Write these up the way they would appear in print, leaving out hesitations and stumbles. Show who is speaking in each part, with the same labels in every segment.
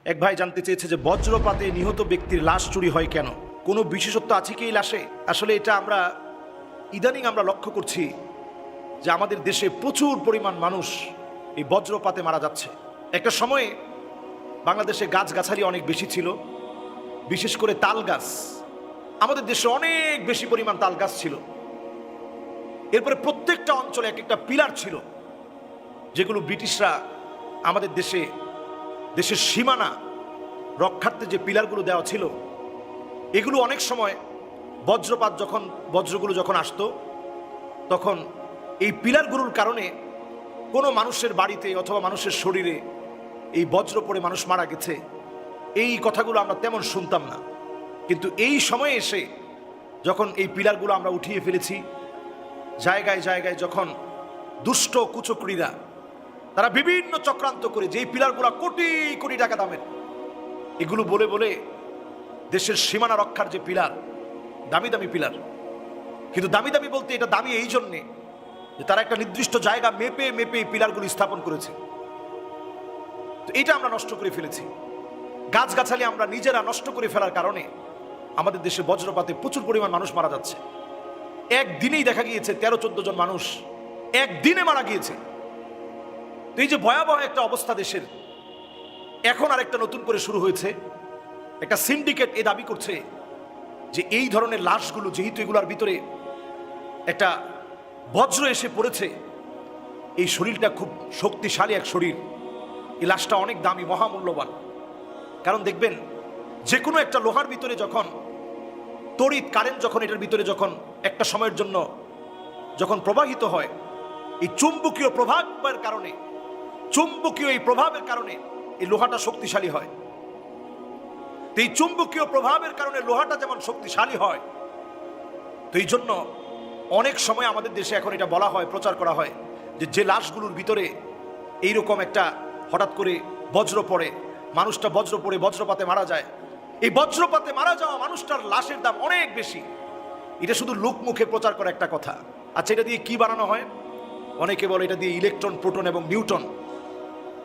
Speaker 1: এক ভাই জানতে চেয়েছে যে বজ্রপাতে নিহত ব্যক্তির লাশ চুরি হয় কেন, কোনো বিশেষত্ব আছে কি এই লাশে? আসলে এটা আমরা ইদানিং লক্ষ্য করছি যে আমাদের দেশে প্রচুর পরিমাণ মানুষ এই বজ্রপাতে মারা যাচ্ছে। একটা সময়ে বাংলাদেশে গাছগাছালি অনেক বেশি ছিল, বিশেষ করে তাল গাছ। আমাদের দেশে অনেক বেশি পরিমাণ তাল গাছ ছিল। এরপরে প্রত্যেকটা অঞ্চলে এক একটা পিলার ছিল, যেগুলো ব্রিটিশরা আমাদের দেশের সীমানা রক্ষার্থে যে পিলারগুলো দেওয়া ছিল, এগুলো অনেক সময় বজ্রগুলো যখন আসতো, তখন এই পিলারগুলোর কারণে কোনো মানুষের বাড়িতে অথবা মানুষের শরীরে এই বজ্র পড়ে মানুষ মারা গেছে, এই কথাগুলো আমরা তেমন শুনতাম না। কিন্তু এই সময়ে এসে যখন এই পিলারগুলো আমরা উঠিয়ে ফেলেছি, জায়গায় জায়গায় যখন দুষ্ট কুচক্রীরা তারা বিভিন্ন চক্রান্ত করে যে এই পিলারগুলো কোটি কোটি টাকা দামের, এগুলো বলে বলে দেশের সীমানা রক্ষার যে পিলার, দামি দামি পিলার, কিন্তু দামি দামি বলতে এটা দামি এই জন্যে যে তারা একটা নির্দিষ্ট জায়গা মেপে মেপে এই পিলারগুলো স্থাপন করেছে। তো এটা আমরা নষ্ট করে ফেলেছি। গাছগাছালি আমরা নিজেরা নষ্ট করে ফেলার কারণে আমাদের দেশে বজ্রপাতে প্রচুর পরিমাণ মানুষ মারা যাচ্ছে। একদিনেই দেখা গিয়েছে 13-14 জন মানুষ একদিনে মারা গিয়েছে। তো এই যে ভয়াবহ একটা অবস্থা দেশের, এখন আরেকটা নতুন করে শুরু হয়েছে। একটা সিন্ডিকেট এ দাবি করছে যে এই ধরনের লাশগুলো, যেহেতু এগুলোর ভিতরে একটা বজ্র এসে পড়েছে, এই শরীরটা খুব শক্তিশালী এক শরীর, এই লাশটা অনেক দামি, মহামূল্যবান। কারণ দেখবেন যে কোনো একটা লোহার ভিতরে যখন তড়িৎ কারেন্ট যখন এটার ভিতরে যখন একটা সময়ের জন্য যখন প্রবাহিত হয়, এই চুম্বকীয় প্রভাবের কারণে, এই প্রভাবের কারণে এই লোহাটা শক্তিশালী হয়। তো এই চুম্বকীয় প্রভাবের কারণে লোহাটা যেমন শক্তিশালী হয়, তো এই জন্য অনেক সময় আমাদের দেশে এখন এটা বলা হয়, প্রচার করা হয় যে লাশগুলোর ভিতরে এইরকম একটা হঠাৎ করে বজ্র পড়ে, মানুষটা বজ্র পড়ে বজ্রপাতে মারা যায়। এই বজ্রপাতে মারা যাওয়া মানুষটার লাশের দাম অনেক বেশি। এটা শুধু লোকমুখে প্রচার করা একটা কথা। আচ্ছা, এটা দিয়ে কি বানানো হয়? অনেকে বলে এটা দিয়ে ইলেকট্রন, প্রোটন এবং নিউটন,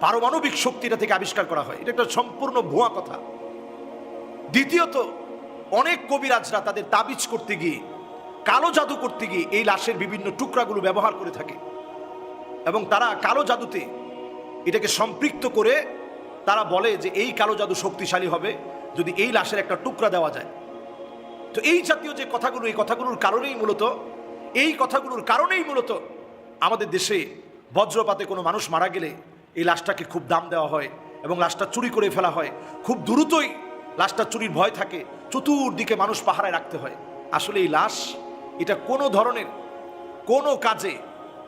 Speaker 1: পারমাণবিক শক্তিটা থেকে আবিষ্কার করা হয়। এটা একটা সম্পূর্ণ ভুয়া কথা। দ্বিতীয়ত, অনেক কবিরাজরা তাদের তাবিজ করতে গিয়ে, কালো জাদু করতে গিয়ে এই লাশের বিভিন্ন টুকরাগুলো ব্যবহার করে থাকে, এবং তারা কালো জাদুতে এটাকে সম্পৃক্ত করে তারা বলে যে এই কালো জাদু শক্তিশালী হবে যদি এই লাশের একটা টুকরা দেওয়া যায়। তো এই জাতীয় যে কথাগুলো, এই কথাগুলোর কারণেই মূলত আমাদের দেশে বজ্রপাতে কোনো মানুষ মারা গেলে এই লাশটাকে খুব দাম দেওয়া হয় এবং লাশটা চুরি করে ফেলা হয়। খুব দ্রুতই লাশটা চুরির ভয় থাকে, চতুর্দিকে মানুষ পাহারায় রাখতে হয়। আসলে এই লাশ এটা কোনো ধরনের কোনো কাজে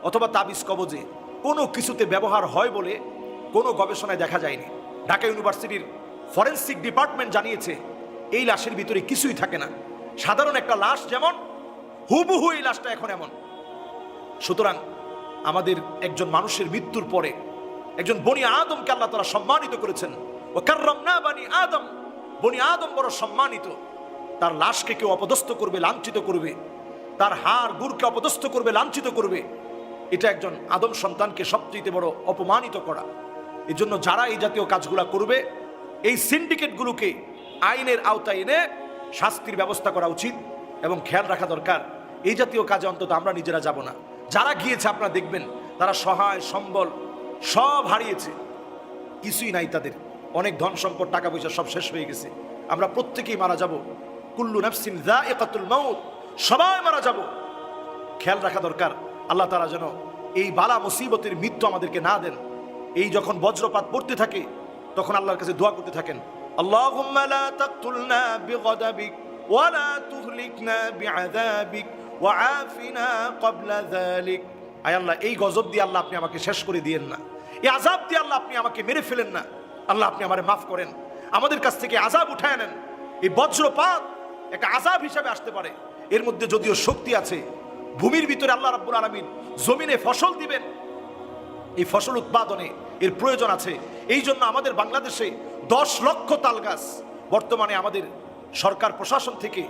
Speaker 1: অথবা তাবিজ কবজে কোনো কিছুতে ব্যবহার হয় বলে কোনো গবেষণায় দেখা যায়নি। ঢাকা ইউনিভার্সিটির ফরেনসিক ডিপার্টমেন্ট জানিয়েছে এই লাশের ভিতরে কিছুই থাকে না। সাধারণ একটা লাশ যেমন, হুবহু এই লাশটা এখন এমন। সুতরাং আমাদের একজন মানুষের মৃত্যুর পরে একজন বনি আদমকে আল্লাহ তাআলা সম্মানিত করেছেন। ও কাররামনা বানি আদম, বনি আদম বড় সম্মানিত। তার লাশকে কেউ অপদস্থ করবে, লাঞ্ছিত করবে, তার হাড় গুড়কে অপদস্থ করবে, লাঞ্ছিত করবে, এটা একজন আদম সন্তানকে সবচেয়ে বড় অপমানিত করা। এই জন্য যারা এই জাতীয় কাজগুলা করবে, এই সিন্ডিকেটগুলোকে আইনের আওতায় এনে শাস্তির ব্যবস্থা করা উচিত এবং খেয়াল রাখা দরকার এই জাতীয় কাজে অন্তত আমরা নিজেরা যাব না। যারা গিয়েছে আপনারা দেখবেন তারা সহায় সম্বল সব হারিয়েছে, কিছুই নাই তাদের, অনেক ধন সম্পদ, টাকা পয়সা সব শেষ হয়ে গেছে। আমরা প্রত্যেকেই মারা যাব, কুল্লু নাফসিন যায়িকাতুল মাউত, সবাই মারা যাব। খেয়াল রাখা দরকার আল্লাহ তাআলা যেন এই বালা মুসিবতের মৃত্যু আমাদেরকে না দেন। এই যখন বজ্রপাত পড়তে থাকে তখন আল্লাহর কাছে দোয়া করতে থাকেন, আল্লাহুম্মা লা তাকতুলনা বিগাদাবিক ওয়া লা তুহলিকনা বিআযাবিক ওয়া আফিনা ক্বাবলা যালিক। আয় আল্লাহ, এই গজব দিয়ে আল্লাহ আপনি আমাকে শেষ করে দিয়েন না, এই আযাব দিয়ে আল্লাহ আপনি আমাকে মেরে ফেলেন না। আল্লাহ আপনি আমারে মাফ করেন, আমাদের কাছ থেকে আযাব উঠায় নেন। এই বজ্রপাত একটা আযাব হিসাবে আসতে পারে, এর মধ্যে যদিও শক্তি আছে। ভূমির ভিতরে আল্লাহ রাব্বুল আলামিন জমিনে ফসল দিবেন, এই ফসল উৎপাদনে এর প্রয়োজন আছে। এই জন্য আমাদের বাংলাদেশে 10 লক্ষ তাল গাছ বর্তমানে আমাদের সরকার প্রশাসন থেকে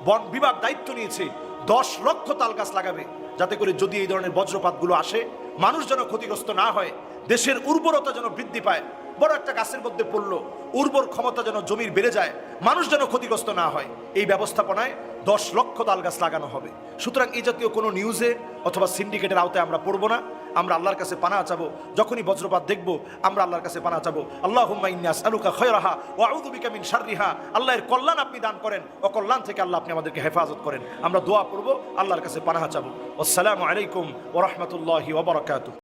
Speaker 1: বন বিভাগ দায়িত্ব নিয়েছে, 10 লক্ষ তাল গাছ লাগাবে, যাতে করে যদি এই ধরনের বজ্রপাতগুলো আসে মানুষ যেন ক্ষতিগ্রস্ত না হয়, দেশের উর্বরতা যেন বৃদ্ধি পায়। বড় একটা গাছের মধ্যে পড়লো, উর্বর ক্ষমতা যেন জমির বেড়ে যায়, মানুষ যেন ক্ষতিগ্রস্ত না হয়, এই ব্যবস্থাপনায় 10 লক্ষ তাল গাছ লাগানো হবে। সুতরাং এই জাতীয় কোনো নিউজে অথবা সিন্ডিকেটের আওতায় আমরা পড়বো না। আমরা আল্লাহর কাছে পানাহ চাবো, যখনই বজ্রপাত দেখব আমরা আল্লাহর কাছে পানাহ চাবো। আল্লাহুম্মা ইন্নী আসআলুকা খায়রাহা ওয়া আউযু বিকা মিন শাররিহা। আল্লাহর কল্যাণ আপনি দান করেন, অকল্যাণ থেকে আল্লাহ আপনি আমাদেরকে হেফাজত করেন। আমরা দোয়া করব, আল্লাহর কাছে পানাহ চাবো। আসসালামু আলাইকুম ওয়া রাহমাতুল্লাহি ওয়া বারাকাতুহু।